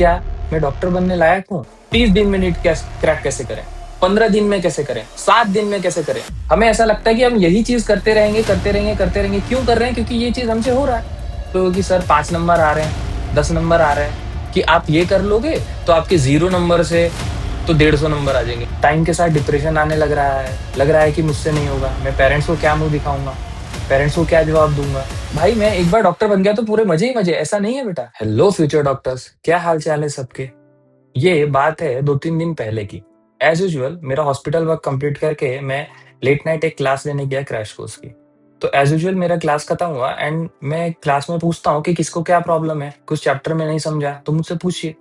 क्या मैं डॉक्टर बनने लायक हूँ? 30 दिन में नीट क्रैक कैसे करें? 15 दिन में कैसे करें? 7 दिन में कैसे करें? हमें ऐसा लगता है कि हम यही चीज करते रहेंगे, करते रहेंगे, करते रहेंगे। क्यों कर रहे हैं? क्योंकि ये चीज हमसे हो रहा है। तो कि सर 5 नंबर आ रहे हैं, 10 नंबर आ रहे हैं, कि आप ये कर लोगे तो आपके 0 नंबर से तो 150 नंबर आ जाएंगे। टाइम के साथ डिप्रेशन आने लग रहा है कि मुझसे नहीं होगा। मैं पेरेंट्स को क्या मुंह दिखाऊंगा? पेरेंट्स को क्या जवाब दूंगा? भाई मैं एक बार डॉक्टर बन गया तो पूरे मजे ही मजे, ऐसा नहीं है बेटा। हेलो फ्यूचर डॉक्टर्स, क्या हाल चाल है सबके? ये बात है 2-3 दिन पहले की। एज यूजुअल मेरा हॉस्पिटल वर्क कंप्लीट करके मैं लेट नाइट एक क्लास लेने गया क्रैश कोर्स की। तो एज यूजुअल मेरा क्लास खत्म हुआ एंड मैं क्लास में पूछता हूँ कि किसको क्या प्रॉब्लम है, कुछ चैप्टर में नहीं समझा तो मुझसे पूछिए।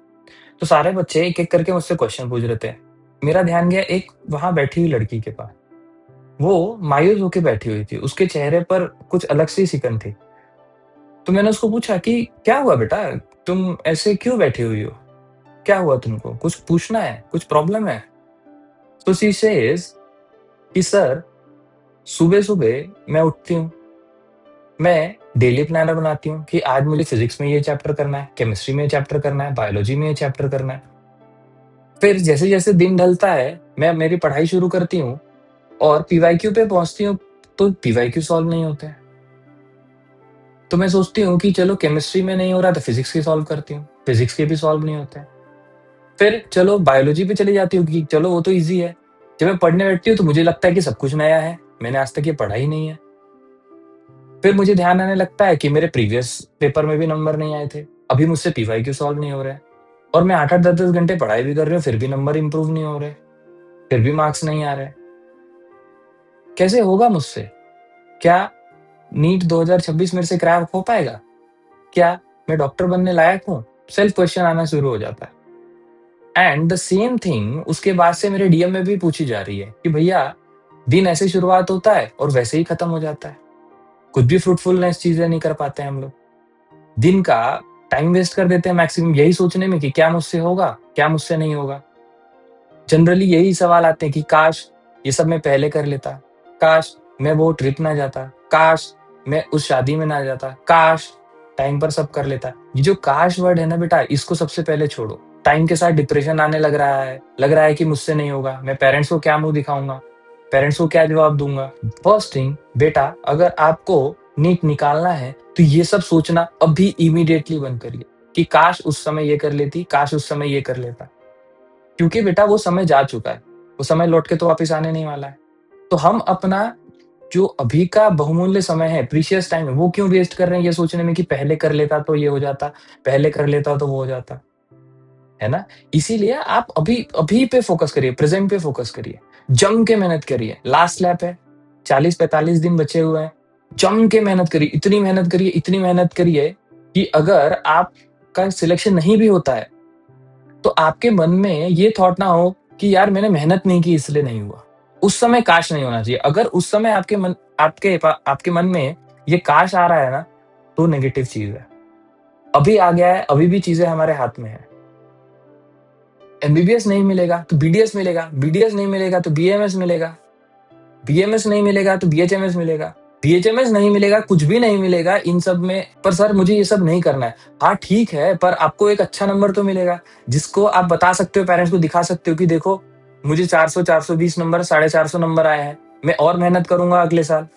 तो सारे बच्चे एक एक करके मुझसे क्वेश्चन पूछ रहे थे। मेरा ध्यान गया एक वहां बैठी हुई लड़की के पास। वो मायूस होके बैठी हुई थी, उसके चेहरे पर कुछ अलग सी सिकन थी। तो मैंने उसको पूछा कि क्या हुआ बेटा, तुम ऐसे क्यों बैठी हुई हो? क्या हुआ तुमको? कुछ पूछना है? कुछ प्रॉब्लम है? तो शी सेज कि सर सुबह-सुबह मैं उठती हूँ, मैं डेली प्लानर बनाती हूँ कि आज मुझे फिजिक्स में ये चैप्टर करना है, केमिस्ट्री में ये चैप्टर करना है, बायोलॉजी में ये चैप्टर करना है। फिर जैसे-जैसे दिन ढलता है, मैं मेरी पढ़ाई शुरू करती हूँ और पीवाईक्यू पे पहुँचती हूँ, तो पीवाईक्यू सॉल्व नहीं होते हैं। तो मैं सोचती हूँ कि चलो केमिस्ट्री में नहीं हो रहा तो फिजिक्स की सॉल्व करती हूँ, फिजिक्स के भी सॉल्व नहीं होते हैं। फिर चलो बायोलॉजी पे चली जाती हूँ कि चलो वो तो ईज़ी है। जब मैं पढ़ने बैठती हूँ तो मुझे लगता है कि सब कुछ नया है, मैंने आज तक ये पढ़ा ही नहीं है। फिर मुझे ध्यान आने लगता है कि मेरे प्रीवियस पेपर में भी नंबर नहीं आए थे, अभी मुझसे पीवाईक्यू सॉल्व नहीं हो रहे हैं और मैं 8-8 10-10 घंटे पढ़ाई भी कर रही हूँ, फिर भी नंबर इम्प्रूव नहीं हो रहे, फिर भी मार्क्स नहीं आ रहे। कैसे होगा मुझसे? क्या नीट 2026 मेरे से क्रैक हो पाएगा? क्या मैं डॉक्टर बनने लायक हूँ? सेल्फ क्वेश्चन आना शुरू हो जाता है। एंड द सेम थिंग उसके बाद से मेरे डीएम में भी पूछी जा रही है कि भैया दिन ऐसे शुरुआत होता है और वैसे ही खत्म हो जाता है। कुछ भी फ्रूटफुलनेस चीजें नहीं कर पाते हैं हम लोग। दिन का टाइम वेस्ट कर देते हैं मैक्सिमम यही सोचने में कि क्या मुझसे होगा, क्या मुझसे नहीं होगा। जनरली यही सवाल आते हैं कि काश ये सब मैं पहले कर लेता, काश मैं वो ट्रिप ना जाता, काश मैं उस शादी में ना जाता, काश टाइम पर सब कर लेता। ये जो काश वर्ड है ना बेटा, इसको सबसे पहले छोड़ो। टाइम के साथ डिप्रेशन आने लग रहा है कि मुझसे नहीं होगा, मैं पेरेंट्स को क्या मुंह दिखाऊंगा, पेरेंट्स को क्या जवाब दूंगा। फर्स्ट थिंग बेटा, अगर आपको नीट निकालना है तो ये सब सोचना अभी इमीडिएटली बंद करिए कि काश उस समय ये कर लेती, काश उस समय ये कर लेता। क्योंकि बेटा वो समय जा चुका है, वो समय लौट के तो वापस आने नहीं वाला है। तो हम अपना जो अभी का बहुमूल्य समय है, प्रीशियस टाइम है, वो क्यों वेस्ट कर रहे हैं ये सोचने में कि पहले कर लेता तो ये हो जाता, पहले कर लेता तो वो हो जाता, है ना? इसीलिए आप अभी अभी पे फोकस करिए, प्रेज़ेंट पे फोकस करिए। जम के मेहनत करिए, लास्ट लैप है, 40-45 दिन बचे हुए हैं। जम के मेहनत करिए, इतनी मेहनत करिए कि अगर आपका सिलेक्शन नहीं भी होता है, तो आपके मन में ये थॉट ना हो कि यार मैंने मेहनत नहीं की इसलिए नहीं हुआ। उस समय काश नहीं होना चाहिए। अगर उस समय आपके मन में ये काश आ रहा है ना, तो नेगेटिव चीज़ है। अभी आ गया है, अभी भी चीज़ें हमारे हाथ में है। एमबीबीएस नहीं मिलेगा तो बीडीएस मिलेगा, बीडीएस नहीं मिलेगा तो बीएमएस मिलेगा, बीएमएस नहीं मिलेगा तो बीएचएमएस मिलेगा, बीएचएमएस नहीं मिलेगा, कुछ भी नहीं मिलेगा इन सब में। पर सर मुझे ये सब नहीं करना है। हाँ ठीक है, पर आपको एक अच्छा नंबर तो मिलेगा, जिसको आप बता सकते हो, पेरेंट्स को दिखा सकते हो कि देखो मुझे 400 420 नंबर, 450 नंबर आए हैं, मैं और मेहनत करूंगा अगले साल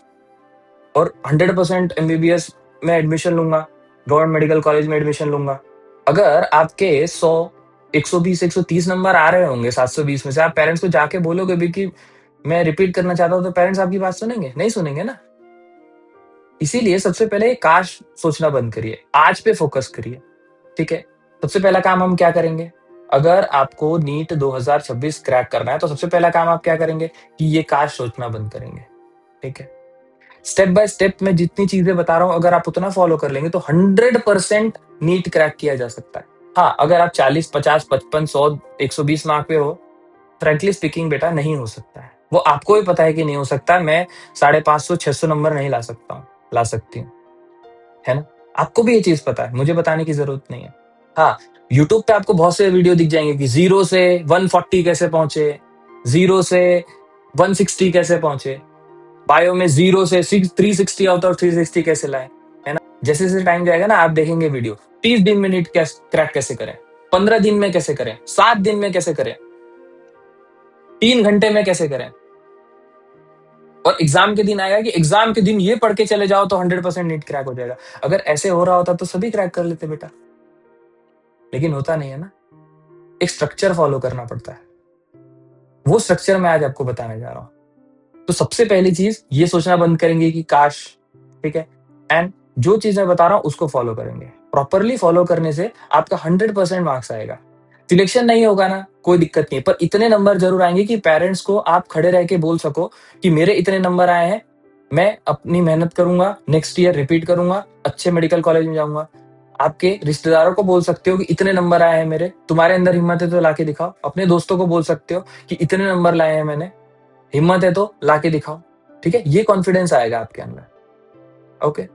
और 100% एमबीबीएस में एडमिशन लूंगा, गवर्नमेंट मेडिकल कॉलेज में एडमिशन लूंगा। अगर आपके 100 120 130 नंबर आ रहे होंगे 720 में से, आप पेरेंट्स को जाके बोलोगे भी कि मैं रिपीट करना चाहता हूँ, तो पेरेंट्स आपकी बात सुनेंगे? नहीं सुनेंगे ना। इसीलिए सबसे पहले काश सोचना बंद करिए, आज पे फोकस करिए। ठीक है? सबसे पहला काम हम क्या करेंगे? अगर आपको नीट 2026 क्रैक करना है तो सबसे पहला काम आप क्या करेंगे कि ये काश सोचना बंद करेंगे। ठीक है? स्टेप बाय स्टेप मैं जितनी चीजें बता रहा हूँ, अगर आप उतना फॉलो कर लेंगे तो 100% नीट क्रैक किया जा सकता है। हाँ, अगर आप 40 50 55 100 120 मार्क पे हो, फ्रैंकली स्पीकिंग बेटा नहीं हो सकता है। वो आपको भी पता है कि नहीं हो सकता। मैं 550 600 नंबर नहीं ला सकती हूँ, है ना? आपको भी ये चीज पता है, मुझे बताने की जरूरत नहीं है। हाँ, यूट्यूब पे आपको बहुत से वीडियो दिख जाएंगे कि 0 से 140 कैसे पहुंचे, 0 से 160 कैसे पहुंचे, बायो में 0 से 360 आउट ऑफ 360 कैसे लाए, है ना? जैसे जैसे टाइम जाएगा ना, आप देखेंगे वीडियो 30 दिन में नीट क्रैक कैसे करें, 15 दिन में कैसे करें, 7 दिन में कैसे करें, 3 घंटे में कैसे करें। और एग्जाम के दिन आएगा कि एग्जाम के दिन ये पढ़ के चले जाओ तो 100% नीट क्रैक हो जाएगा। अगर ऐसे हो रहा होता तो सभी क्रैक कर लेते बेटा, लेकिन होता नहीं है ना। एक स्ट्रक्चर फॉलो करना पड़ता है, वो स्ट्रक्चर मैं आज आपको बताने जा रहा हूं। तो सबसे पहली चीज ये सोचना बंद करेंगे कि काश, ठीक है, एंड जो चीज मैं बता रहा हूं उसको फॉलो करेंगे। प्रॉपरली फॉलो करने से आपका 100% मार्क्स आएगा। सिलेक्शन नहीं होगा ना, कोई दिक्कत नहीं, पर इतने नंबर जरूर आएंगे कि पेरेंट्स को आप खड़े रह के बोल सको कि मेरे इतने नंबर आए हैं, मैं अपनी मेहनत करूंगा, नेक्स्ट ईयर रिपीट करूंगा, अच्छे मेडिकल कॉलेज में जाऊंगा। आपके रिश्तेदारों को बोल सकते हो कि इतने नंबर आए हैं मेरे, तुम्हारे अंदर हिम्मत है तो लाके दिखाओ। अपने दोस्तों को बोल सकते हो कि इतने नंबर लाए हैं मैंने, हिम्मत है तो लाके दिखाओ। ठीक है, ये कॉन्फिडेंस आएगा आपके अंदर। ओके,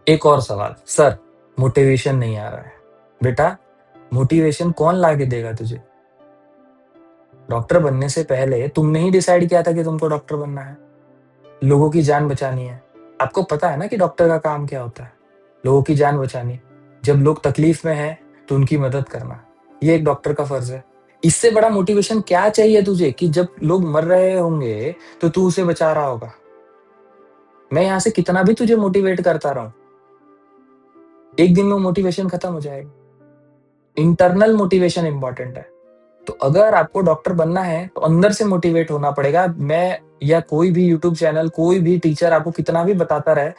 एक और सवाल, सर मोटिवेशन नहीं आ रहा है। बेटा, मोटिवेशन कौन लाके देगा तुझे? डॉक्टर बनने से पहले तुमने ही डिसाइड किया था कि तुमको डॉक्टर बनना है, लोगों की जान बचानी है। आपको पता है ना कि डॉक्टर का काम क्या होता है, लोगों की जान बचानी। जब लोग तकलीफ में हैं तो उनकी मदद करना, ये एक डॉक्टर का फर्ज है। इससे बड़ा मोटिवेशन क्या चाहिए तुझे कि जब लोग मर रहे होंगे तो तू उसे बचा रहा होगा। मैं यहां से कितना भी तुझे मोटिवेट करता रहूं, एक दिन में मोटिवेशन खत्म हो जाएगा। इंटरनल मोटिवेशन इंपॉर्टेंट है। तो अगर आपको डॉक्टर बनना है तो अंदर से मोटिवेट होना पड़ेगा। मैं या कोई भी यूट्यूब चैनल, कोई भी टीचर आपको कितना भी बताता रहे,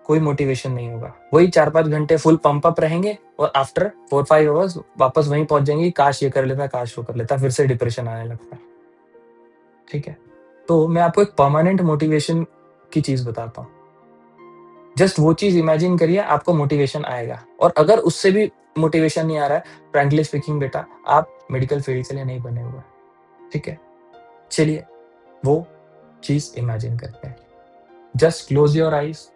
कोई मोटिवेशन नहीं होगा। वही 4-5 घंटे फुल पंप अप रहेंगे और आफ्टर 4-5 आवर्स वापस वहीं पहुंच जाएंगे, काश ये कर लेता, काश वो कर लेता, फिर से डिप्रेशन आने लगता है। ठीक है, तो मैं आपको एक परमानेंट मोटिवेशन की चीज बताता हूँ। जस्ट वो चीज इमेजिन करिए, आपको मोटिवेशन आएगा। और अगर उससे भी मोटिवेशन नहीं आ रहा है, फ्रैंकली स्पीकिंग बेटा, आप मेडिकल फील्ड के लिए नहीं बने हुए। ठीक है, चलिए वो चीज इमेजिन करते हैं। Just close your eyes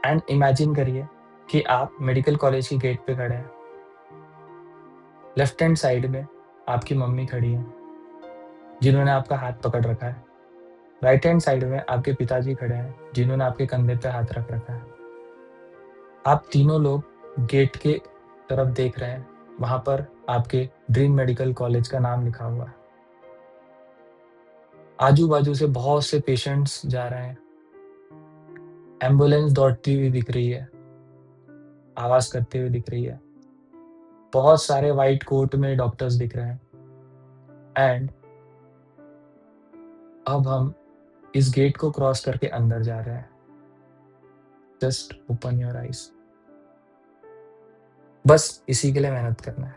and imagine करिए कि आप मेडिकल कॉलेज की गेट पे खड़े हैं। लेफ्ट हैंड साइड में आपकी मम्मी खड़ी है जिन्होंने आपका हाथ पकड़ रखा है। राइट हैंड साइड में आपके पिताजी खड़े हैं जिन्होंने आपके कंधे पे हाथ रख रखा है। आप तीनों लोग गेट के तरफ देख रहे हैं, वहां पर आपके ड्रीम मेडिकल कॉलेज का नाम लिखा हुआ है। आजू बाजू से बहुत से पेशेंट्स जा रहे हैं, एम्बुलेंस दौड़ती हुई दिख रही है, आवाज करते हुए दिख रही है, बहुत सारे वाइट कोट में डॉक्टर्स दिख रहे हैं। एंड अब हम इस गेट को क्रॉस करके अंदर जा रहे हैं। जस्ट ओपन योर आईज, बस इसी के लिए मेहनत करना है।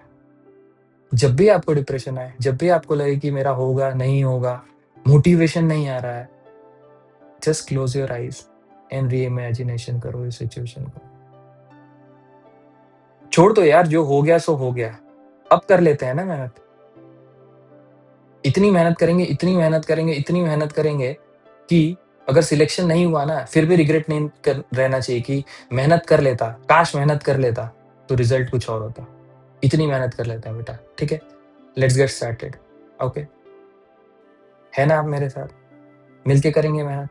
जब भी आपको डिप्रेशन आए, जब भी आपको लगे कि मेरा होगा नहीं होगा, मोटिवेशन नहीं आ रहा है, just close your eyes and re imagination करो इस सिचुएशन को। छोड़ दो यार, जो हो गया सो हो गया, अब कर लेते हैं ना मेहनत। इतनी मेहनत करेंगे, इतनी मेहनत करेंगे, इतनी मेहनत करेंगे कि अगर सिलेक्शन नहीं हुआ ना, फिर भी रिग्रेट नहीं रहना चाहिए कि मेहनत कर लेता, काश मेहनत कर लेता तो रिजल्ट कुछ और होता। इतनी मेहनत कर लेते हैं बेटा। ठीक है, लेट्स गेट स्टार्टेड। ओके, है ना आप मेरे साथ? मिलके करेंगे मेहनत,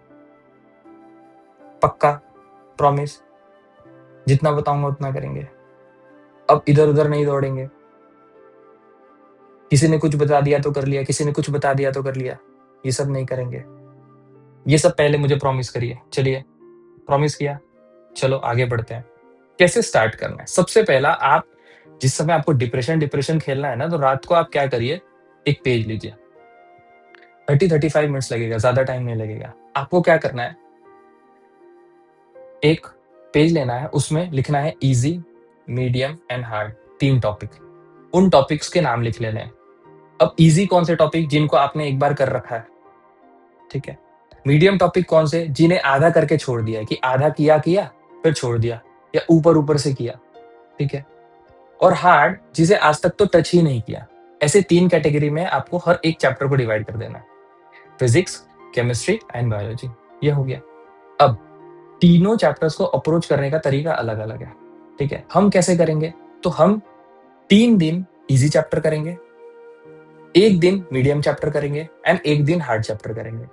पक्का, प्रॉमिस। जितना बताऊंगा उतना करेंगे। अब इधर उधर नहीं दौड़ेंगे, किसी ने कुछ बता दिया तो कर लिया, किसी ने कुछ बता दिया तो कर लिया, ये सब नहीं करेंगे। ये सब पहले मुझे प्रॉमिस करिए। चलिए, प्रॉमिस किया, चलो आगे बढ़ते हैं। कैसे स्टार्ट करना है? सबसे पहला, आप जिस समय आपको डिप्रेशन डिप्रेशन खेलना है ना, तो रात को आप क्या करिए, एक पेज लीजिए। 30-35 मिनट्स लगेगा, ज्यादा टाइम नहीं लगेगा। आपको क्या करना है, एक पेज लेना है, उसमें लिखना है easy, medium and hard, 3 topic. उन टॉपिक्स के नाम लिख लेने हैं। अब इजी कौन से टॉपिक, जिनको आपने एक बार कर रखा है, ठीक है। मीडियम टॉपिक कौन से, जिन्हें आधा करके छोड़ दिया है, कि आधा किया किया फिर छोड़ दिया, या ऊपर ऊपर से किया, ठीक है। और हार्ड, जिसे आज तक तो टच ही नहीं किया। ऐसे 3 कैटेगरी में आपको हर एक चैप्टर को डिवाइड कर देना है। फिजिक्स, केमिस्ट्री एंड बायोलॉजी, ये हो गया। अब तीनों चैप्टर्स को अप्रोच करने का तरीका अलग अलग है, ठीक है। हम कैसे करेंगे, तो हम 3 दिन इजी चैप्टर करेंगे, 1 दिन मीडियम चैप्टर करेंगे एंड 1 दिन हार्ड चैप्टर करेंगे।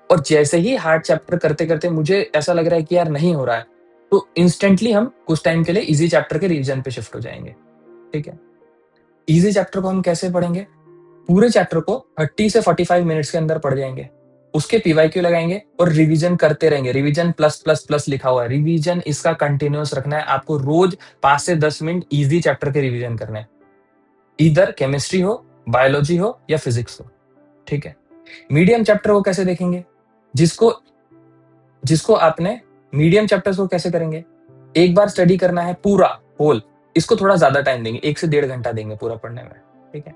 और जैसे ही हार्ड चैप्टर करते करते मुझे ऐसा लग रहा है कि यार नहीं हो रहा है, तो इंस्टेंटली हम कुछ टाइम के लिए इजी चैप्टर के रिवीजन पे शिफ्ट हो जाएंगे। ठीक है, इजी चैप्टर को हम कैसे पढ़ेंगे? पूरे चैप्टर को 30 से 45 मिनट्स के अंदर पढ़ जाएंगे, उसके पीवाईक्यू लगाएंगे और रिवीजन करते रहेंगे। रिवीजन प्लस प्लस प्लस लिखा हुआ है, रिवीजन इसका कंटिन्यूअस रखना है आपको। रोज 5 से 10 मिनट इजी चैप्टर के रिवीजन करना है, इधर केमिस्ट्री हो, बायोलॉजी हो या फिजिक्स हो। ठीक है, मीडियम चैप्टर को कैसे देखेंगे? जिसको जिसको आपने मीडियम चैप्टर्स को कैसे करेंगे? एक बार स्टडी करना है पूरा होल, इसको थोड़ा ज्यादा टाइम देंगे, 1 से 1.5 घंटा देंगे पूरा पढ़ने में। ठीक है,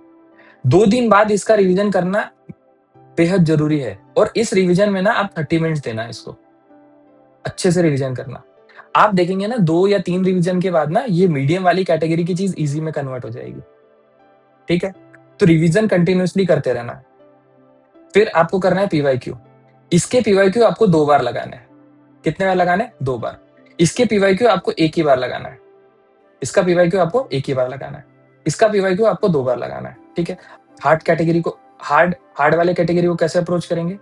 2 दिन बाद इसका रिवीजन करना बेहद जरूरी है, और इस रिवीजन में ना आप 30 मिनट्स देना इसको, अच्छे से रिवीजन करना। आप देखेंगे ना 2 या 3 रिवीजन के बाद ना ये मीडियम वाली कैटेगरी की चीज इजी में कन्वर्ट हो जाएगी। ठीक है, तो रिवीजन कंटिन्यूअसली करते रहना है। फिर आपको करना है पीवाईक्यू। इसके पीवाईक्यू आपको 2 बार लगाना है। कितने बार लगाना है? 2 बार। इसके पीवाईक्यू आपको एक ही बार लगाना है। इसका पीवाईक्यू आपको एक ही बार लगाना है। इसका पीवाईक्यू आपको 2 बार लगाना है। ठीक है, हार्ड कैटेगरी को हार्ड वाले कैटेगरी को कैसे अप्रोच करेंगे?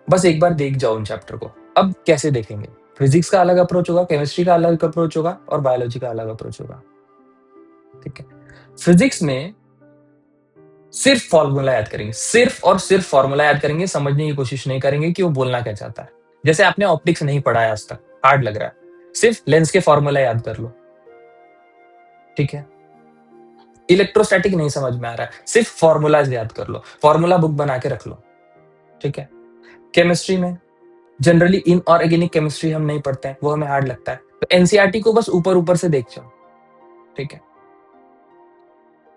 बस एक बार देख जाओ उन चैप्टर को। अब कैसे देखेंगे? फिजिक्स का अलग अप्रोच होगा, केमिस्ट्री का अलग अप्रोच होगा और बायोलॉजी का अलग अप्रोच होगा। ठीक है, फिजिक्स में सिर्फ फॉर्मूला याद करेंगे, सिर्फ और सिर्फ फॉर्मूला याद करेंगे, समझने की कोशिश नहीं करेंगे कि वो बोलना क्या चाहता है। जैसे आपने ऑप्टिक्स नहीं पढ़ा है आज तक, हार्ड लग रहा है, सिर्फ लेंस के फॉर्मूला याद कर लो। ठीक है, इलेक्ट्रोस्टैटिक नहीं समझ में आ रहा है, सिर्फ फॉर्मूलाज याद कर लो, फॉर्मूला बुक बना के रख लो। ठीक है, केमिस्ट्री में जनरली इनऑर्गेनिक केमिस्ट्री हम नहीं पढ़ते हैं, वो हमें हार्ड लगता है, तो एनसीईआरटी को बस ऊपर ऊपर से देख जाओ। ठीक है,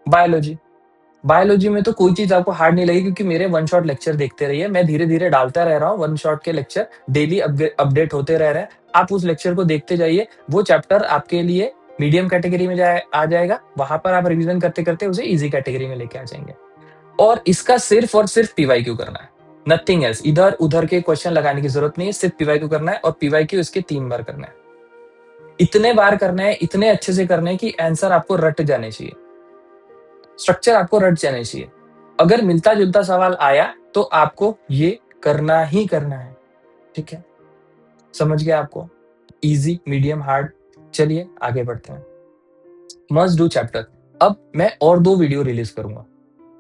बायोलॉजी बायोलॉजी में तो कोई चीज आपको हार्ड नहीं लगेगी, क्योंकि मेरे वन शॉट लेक्चर देखते रहिए, मैं धीरे धीरे डालता रह रहा हूँ, वन शॉट के लेक्चर डेली अपडेट होते रह रहे हैं। आप उस लेक्चर को देखते जाइए, वो चैप्टर आपके लिए मीडियम कैटेगरी में आ जाएगा, वहां पर आप रिवीजन करते करते उसे इजी कैटेगरी में लेके आ जाएंगे। और इसका सिर्फ और सिर्फ पीवाईक्यू करना है, नथिंग एल्स। इधर उधर के क्वेश्चन लगाने की जरूरत नहीं है, सिर्फ पीवाईक्यू करना है, और पीवाईक्यू इसके 3 बार करना है। इतने बार करना है, इतने अच्छे से करना है कि आंसर आपको रट जाने चाहिए, स्ट्रक्चर आपको रट जाने चाहिए। अगर मिलता जुलता सवाल आया तो आपको ये करना ही करना है। ठीक है, समझ गया आपको? Easy, medium, hard. चलिए आगे बढ़ते हैं। Must do chapter. अब मैं और 2 वीडियो रिलीज करूंगा,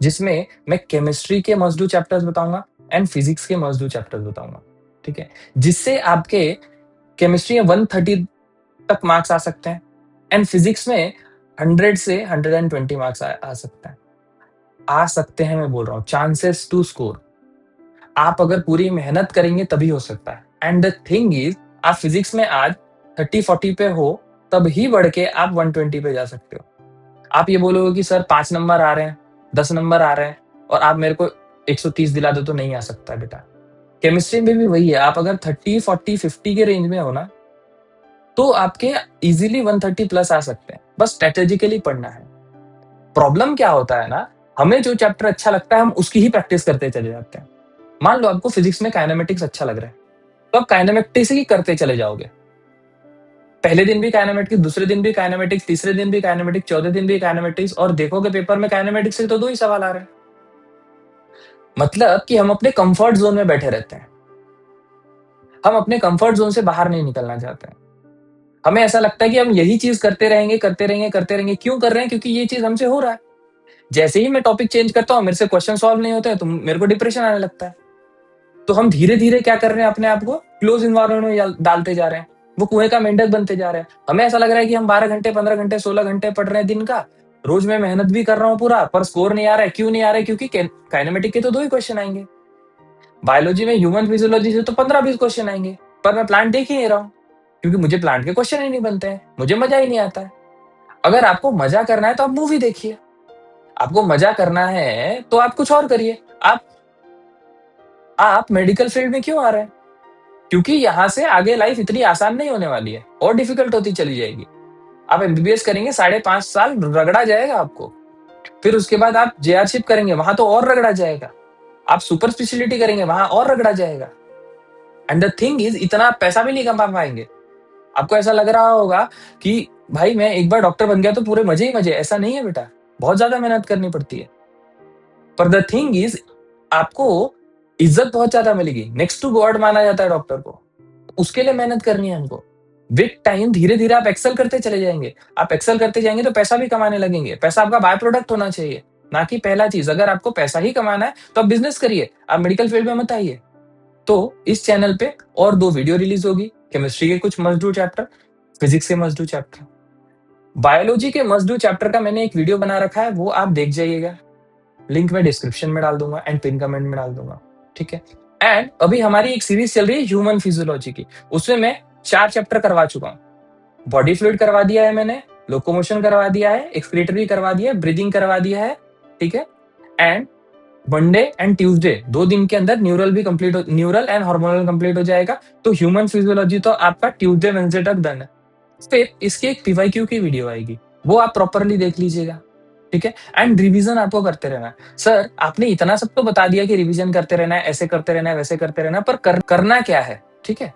जिसमें मैं केमिस्ट्री के मस्ट डू चैप्टर्स बताऊंगा एंड फिजिक्स के मस्ट डू चैप्टर्स बताऊंगा। ठीक है, जिससे आपके केमिस्ट्री में 130 तक मार्क्स आ सकते हैं एंड फिजिक्स में 100 से 120 मार्क्स आ सकते हैं। आ सकते हैं, मैं बोल रहा हूँ, चांसेस टू स्कोर। आप अगर पूरी मेहनत करेंगे तभी हो सकता है। एंड द थिंग इज, आप फिजिक्स में आज 30-40 पे हो, तब ही बढ़ के आप 120 पे जा सकते हो। आप ये बोलोगे कि सर 5 नंबर आ रहे हैं, 10 नंबर आ रहे हैं, और आप मेरे को 130 दिला दो, तो नहीं आ सकता बेटा। केमिस्ट्री में भी वही है, आप अगर 30, 40, 50 के रेंज में हो ना, तो आपके इजीली 130 प्लस आ सकते हैं। बस स्ट्रेटेजिकली पढ़ना है। प्रॉब्लम क्या होता है ना, हमें जो चैप्टर अच्छा लगता है हम उसकी ही प्रैक्टिस करते चले जाते हैं। मान लो आपको फिजिक्स में काइनेमेटिक्स अच्छा लग रहा है, तो आप काइनेमेटिक्स ही करते चले जाओगे। पहले दिन भी काइनेमेटिक्स, दूसरे दिन भी काइनेमेटिक्स, तीसरे दिन भी काइनेमेटिक्स, चौथे दिन भी काइनेमेटिक्स, और देखोगे पेपर में काइनेमेटिक्स से तो 2 ही सवाल आ रहे हैं। मतलब कि हम अपने कंफर्ट जोन में बैठे रहते हैं, हम अपने कंफर्ट जोन से बाहर नहीं निकलना चाहते हैं। हमें ऐसा लगता है कि हम यही चीज करते रहेंगे, करते रहेंगे, करते रहेंगे। क्यों कर रहे हैं? क्योंकि ये चीज हमसे हो रहा है। जैसे ही मैं टॉपिक चेंज करता हूँ, मेरे से क्वेश्चन सॉल्व नहीं होते हैं, तो मेरे को डिप्रेशन आने लगता है। तो हम धीरे धीरे क्या कर रहे हैं, अपने आप को क्लोज इन्वायरमेंट में डालते जा रहे हैं, वो कुएं का मेंढक बनते जा रहे हैं। हमें ऐसा लग रहा है कि हम 12 घंटे, 15 घंटे, 16 घंटे पढ़ रहे हैं दिन का, रोज मैं मेहनत भी कर रहा हूँ पूरा, पर स्कोर नहीं आ रहा है। क्यों नहीं आ रहा है? क्योंकि काइनेमेटिक के तो 2 ही क्वेश्चन आएंगे, बायोलॉजी में ह्यूमन फिजियोलॉजी से तो 15-20 क्वेश्चन आएंगे, पर मैं प्लांट देख ही नहीं रहा हूँ, क्योंकि मुझे प्लांट के क्वेश्चन ही नहीं बनते हैं, मुझे मजा ही नहीं आता है। अगर आपको मजा करना है तो आप मूवी देखिए, आपको मजा करना है तो आप कुछ और करिए। आप मेडिकल फील्ड में क्यों आ रहे हैं? क्योंकि यहां से आगे लाइफ इतनी आसान नहीं होने वाली है, और डिफिकल्ट होती चली जाएगी। आप एमबीबीएस करेंगे, 5.5 साल रगड़ा जाएगा आपको। फिर उसके बाद आप जेआरशिप करेंगे, वहां तो और रगड़ा जाएगा। आप सुपर स्पेशलिटी करेंगे, वहां और रगड़ा जाएगा। एंड द थिंग इज, इतना पैसा भी नहीं कमा पाएंगे। आपको ऐसा लग रहा होगा कि भाई मैं एक बार डॉक्टर बन गया तो पूरे मजे ही मजे। ऐसा नहीं है बेटा, बहुत ज्यादा मेहनत करनी पड़ती है। पर द थिंग इज, आपको इज्जत बहुत ज्यादा मिलेगी, नेक्स्ट टू गॉड माना जाता है डॉक्टर को, उसके लिए मेहनत करनी है हमको। विद टाइम धीरे धीरे आप एक्सेल करते चले जाएंगे। आप एक्सेल करते जाएंगे तो पैसा भी कमाने लगेंगे। पैसा आपका बाय प्रोडक्ट होना चाहिए, ना कि पहला चीज। अगर आपको पैसा ही कमाना है तो आप बिजनेस करिए, आप मेडिकल फील्ड में मत आइए। तो इस चैनल पे और 2 वीडियो रिलीज होगी, केमिस्ट्री के कुछ मस्ट डू चैप्टर, फिजिक्स के मस्ट डू चैप्टर। बायोलॉजी के मस्ट डू चैप्टर का मैंने एक वीडियो बना रखा है, वो आप देख जाइएगा। लिंक मैं डिस्क्रिप्शन में डाल दूंगा एंड पिन कमेंट में डाल दूंगा, ठीक है। एंड अभी हमारी एक सीरीज चल रही है ह्यूमन फिजियोलॉजी की, उसमें मैं 4 चैप्टर करवा चुका हूँ। बॉडी फ्लूइड करवा दिया है मैंने, लोकोमोशन करवा दिया है, एक्सक्रीटरी करवा दिया है, ब्रीदिंग करवा दिया है, ठीक है। एंड मंडे एंड ट्यूसडे 2 दिन के अंदर न्यूरल भी कंप्लीट हो, न्यूरल एंड हार्मोनल कंप्लीट हो जाएगा। तो ह्यूमन फिजियोलॉजी तो आपका ट्यूसडे वेडनेसडे तक डन है। फिर इसकी एक पीवाईक्यू की वीडियो आएगी, वो आप प्रॉपरली देख लीजिएगा, ठीक है। एंड रिवीजन आपको करते रहना है। सर आपने इतना सब तो बता दिया कि रिवीजन करते रहना है, ऐसे करते रहना है, वैसे करते रहना है, पर करना क्या है, ठीक है।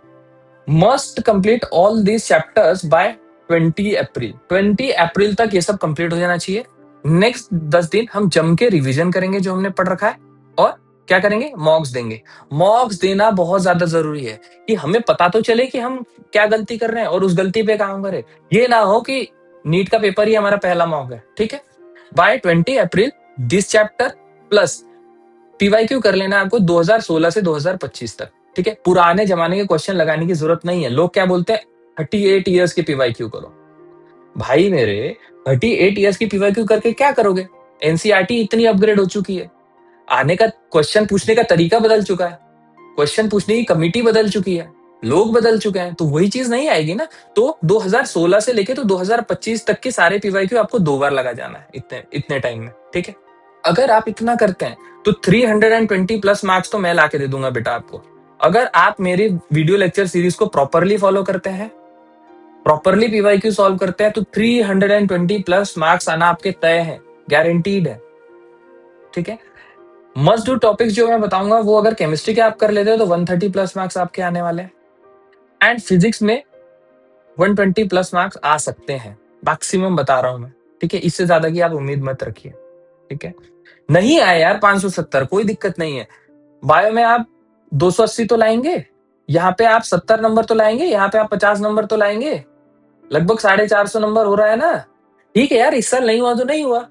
Must complete all these chapters by 20 April. 20 अप्रैल तक ये सब कंप्लीट हो जाना चाहिए। नेक्स्ट 10 दिन हम जम के रिवीजन करेंगे जो हमने पढ़ रखा है, और क्या करेंगे, मॉक्स देंगे। मॉक्स देना बहुत ज्यादा जरूरी है कि हमें पता तो चले कि हम क्या गलती कर रहे हैं और उस गलती पे काम करें। ये ना हो कि नीट का पेपर ही हमारा पहला मॉक है, ठीक है। By 20 April this chapter plus PYQ कर लेना है आपको 2016 से 2025 तक, ठीक है। पुराने जमाने के क्वेश्चन लगाने की जरूरत नहीं है। लोग क्या बोलते हैं, 38 ईयर्स की पीवाईक्यू करो। भाई मेरे, 38 ईयर्स की पीवाईक्यू करके क्या करोगे? एनसीईआरटी इतनी अपग्रेड हो चुकी है, आने का क्वेश्चन पूछने का तरीका बदल चुका है, क्वेश्चन पूछने की कमिटी बदल चुकी है, लोग बदल चुके हैं, तो वही चीज नहीं आएगी ना। तो 2016 से लेके तो 2025 तक के सारे पीवाईक्यू आपको 2 बार लगा जाना है इतने इतने टाइम में, ठीक है। अगर आप इतना करते हैं तो 320 प्लस मार्क्स तो मैं ला के दे दूंगा बेटा आपको। अगर आप मेरी वीडियो लेक्चर सीरीज को प्रॉपरली फॉलो करते हैं, प्रॉपरली पीवाईक्यू सॉल्व करते हैं, तो 320 प्लस मार्क्स आना आपके तय है, गारंटीड है, ठीक है। मस्ट डू टॉपिक्स जो मैं बताऊंगा वो अगर केमिस्ट्री के आप कर लेते हो तो 130 प्लस मार्क्स आपके आने वाले हैं। एंड फिजिक्स में 120 प्लस मार्क्स आ सकते हैं, मैक्सिमम बता रहा हूं मैं, ठीक है। इससे ज्यादा की आप उम्मीद मत रखिए, ठीक है। नहीं आए यार 570, कोई दिक्कत नहीं है। बायो में आप 280 तो लाएंगे, यहाँ पे आप 70 नंबर तो लाएंगे, यहाँ पे आप 50 नंबर तो लाएंगे, लगभग 450 नंबर हो रहा है ना। ठीक है यार, इस साल नहीं हुआ तो नहीं हुआ,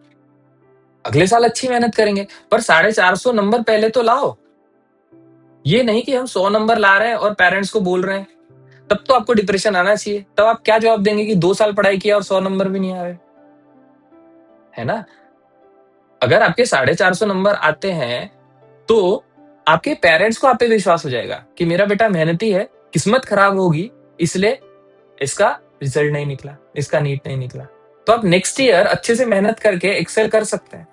अगले साल अच्छी मेहनत करेंगे, पर 450 नंबर पहले तो लाओ। ये नहीं कि हम 100 नंबर ला रहे हैं और पेरेंट्स को बोल रहे हैं, तब तो आपको डिप्रेशन आना चाहिए। तब आप क्या जवाब देंगे कि 2 साल पढ़ाई किया और 100 नंबर भी नहीं आ रहे, है ना। अगर आपके 450 नंबर आते हैं तो आपके पेरेंट्स को आप पे विश्वास हो जाएगा कि मेरा बेटा मेहनती है, किस्मत खराब होगी इसलिए इसका रिजल्ट नहीं निकला, इसका नीट नहीं निकला। तो आप नेक्स्ट ईयर अच्छे से मेहनत करके एक्सेल कर सकते हैं।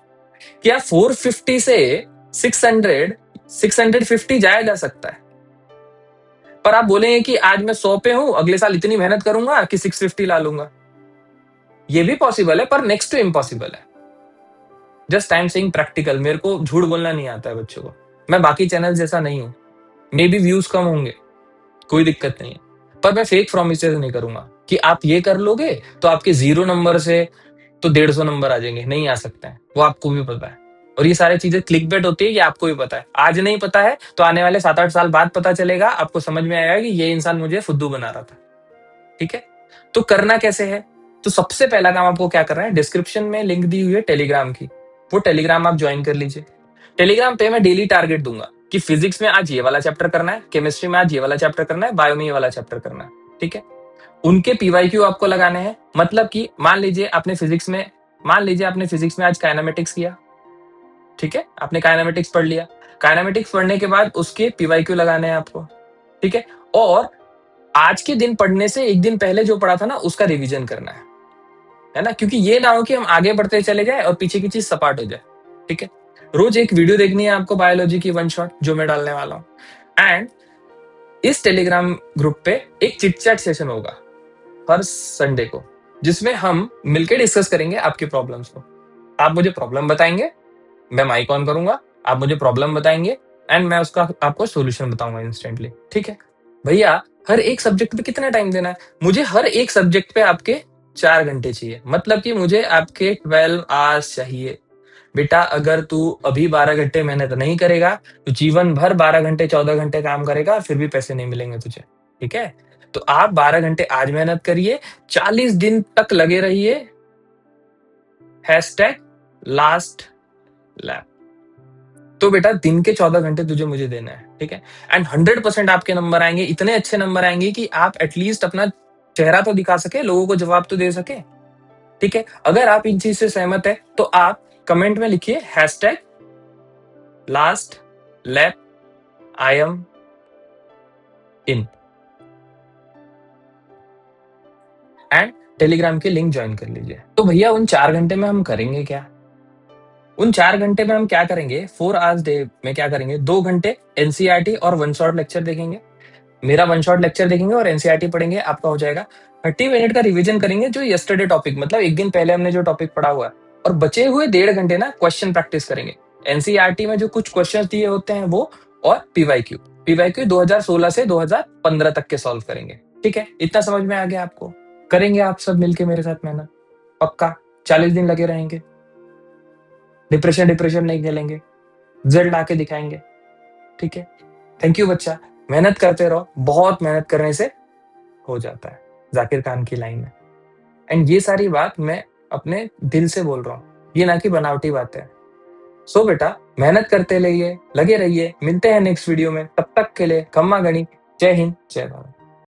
क्या 450 से 600 650 जाया जा सकता है, पर आप बोलेंगे कि आज मैं 100 पे हूं, अगले साल इतनी मेहनत करूंगा कि 650 ला लूंगा। ये भी पॉसिबल है, पर नेक्स्ट टू इम्पॉसिबल है। Just I am saying practical. मेरे को झूठ बोलना नहीं आता है बच्चों को, मैं बाकी चैनल जैसा नहीं हूं। मे बी व्यूज कम होंगे, कोई दिक्कत नहीं है, पर मैं फेक प्रोमिसेस नहीं करूंगा कि आप ये कर लोगे तो आपके 0 नंबर से तो 150 नंबर आ जाएंगे, नहीं आ सकते हैं, वो आपको भी पता है। और ये सारी चीजें क्लिक बेट होती है, ये आपको भी पता है। आज नहीं पता है तो आने वाले 7-8 साल बाद पता चलेगा, आपको समझ में आएगा कि ये इंसान मुझे फुद्दू बना रहा था, ठीक है। तो करना कैसे है, तो सबसे पहला काम आपको क्या करना है, डिस्क्रिप्शन में लिंक दी हुई है टेलीग्राम की, वो टेलीग्राम आप ज्वाइन कर लीजिए। टेलीग्राम पे मैं डेली टारगेट दूंगा कि फिजिक्स में आज ये वाला चैप्टर करना है, केमिस्ट्री में आज ये वाला चैप्टर करना है, बायो में ये वाला चैप्टर करना है, ठीक है। उनके पीवाईक्यू आपको लगाने हैं। मतलब कि मान लीजिए आपने फिजिक्स में आज काइनेमेटिक्स किया, ठीक है, आपने काइनेमेटिक्स पढ़ लिया। काइनेमेटिक्स पढ़ने के बाद उसके पीवाईक्यू लगाने हैं आपको, ठीक है। और आज के दिन पढ़ने से एक दिन पहले जो पढ़ा था ना उसका रिवीजन करना है ना, क्योंकि ये ना हो कि हम आगे बढ़ते चले जाए और पीछे की चीज सपाट हो जाए, ठीक है। रोज एक वीडियो देखनी है आपको बायोलॉजी की, 1 शॉट जो मैं डालने वाला हूं। एंड इस टेलीग्राम ग्रुप पे एक चिट चैट सेशन होगा हर संडे को, जिसमें हम मिलकर डिस्कस करेंगे आपकी प्रॉब्लम्स को। आप मुझे प्रॉब्लम बताएंगे, मैं माइक ऑन करूंगा, आप मुझे प्रॉब्लम बताएंगे एंड मैं उसका आपको सॉल्यूशन बताऊंगा इंस्टेंटली, ठीक है। भैया हर एक सब्जेक्ट पे कितना टाइम देना है, मुझे हर एक सब्जेक्ट पे आपके 4 घंटे चाहिए, मतलब कि मुझे आपके 12 आवर्स चाहिए। बेटा अगर तू अभी 12 घंटे मेहनत नहीं करेगा तो जीवन भर 12 घंटे 14 घंटे काम करेगा, फिर भी पैसे नहीं मिलेंगे तुझे, ठीक है। तो आप 12 घंटे आज मेहनत करिए, 40 दिन तक लगे रहिए, लास्ट लैप। तो बेटा दिन के 14 घंटे तुझे मुझे देना है, ठीक है? एंड 100% आपके नंबर आएंगे, इतने अच्छे नंबर आएंगे कि आप एटलीस्ट अपना चेहरा तो दिखा सके, लोगों को जवाब तो दे सके, ठीक है? अगर आप इन चीज से सहमत है तो आप कमेंट में लिखिए last lap I am in, and Telegram के लिंक ज्वाइन कर लीजिए। तो भैया उन 4 घंटे में हम करेंगे क्या? उन 4 घंटे में हम क्या करेंगे? 4 आवर्स डे में क्या करेंगे? 2 घंटे एनसीईआरटी और वन शॉट लेक्चर देखेंगे, मेरा वन शॉट लेक्चर देखेंगे और एनसीईआरटी पढ़ेंगे, आपका हो जाएगा। 30 मिनट का रिवीजन करेंगे, जो यस्टरडे टॉपिक, मतलब एक दिन पहले हमने जो टॉपिक पढ़ा हुआ है, और बचे हुए 1.5 घंटे ना क्वेश्चन प्रैक्टिस करेंगे। एनसीईआरटी में जो कुछ क्वेश्चन दिए होते हैं वो, और पीवाईक्यू 2016 से 2015 तक के सॉल्व करेंगे, ठीक है? इतना समझ में आ गया आपको? करेंगे आप सब मिलके मेरे साथ मेहनत, पक्का 40 दिन लगे रहेंगे, डिप्रेशन नहीं खेलेंगे, रिजल्ट आके दिखाएंगे, ठीक है? थैंक यू बच्चा, मेहनत करते रहो, बहुत मेहनत करने से हो जाता है, जाकिर खान की लाइन है। एंड ये सारी बात मैं अपने दिल से बोल रहा हूँ, ये ना कि बनावटी बात है। सो बेटा मेहनत करते रहिए, लगे रहिए, मिलते हैं नेक्स्ट वीडियो में, तब तक के लिए खम्मा गणी, जय हिंद जय भारत।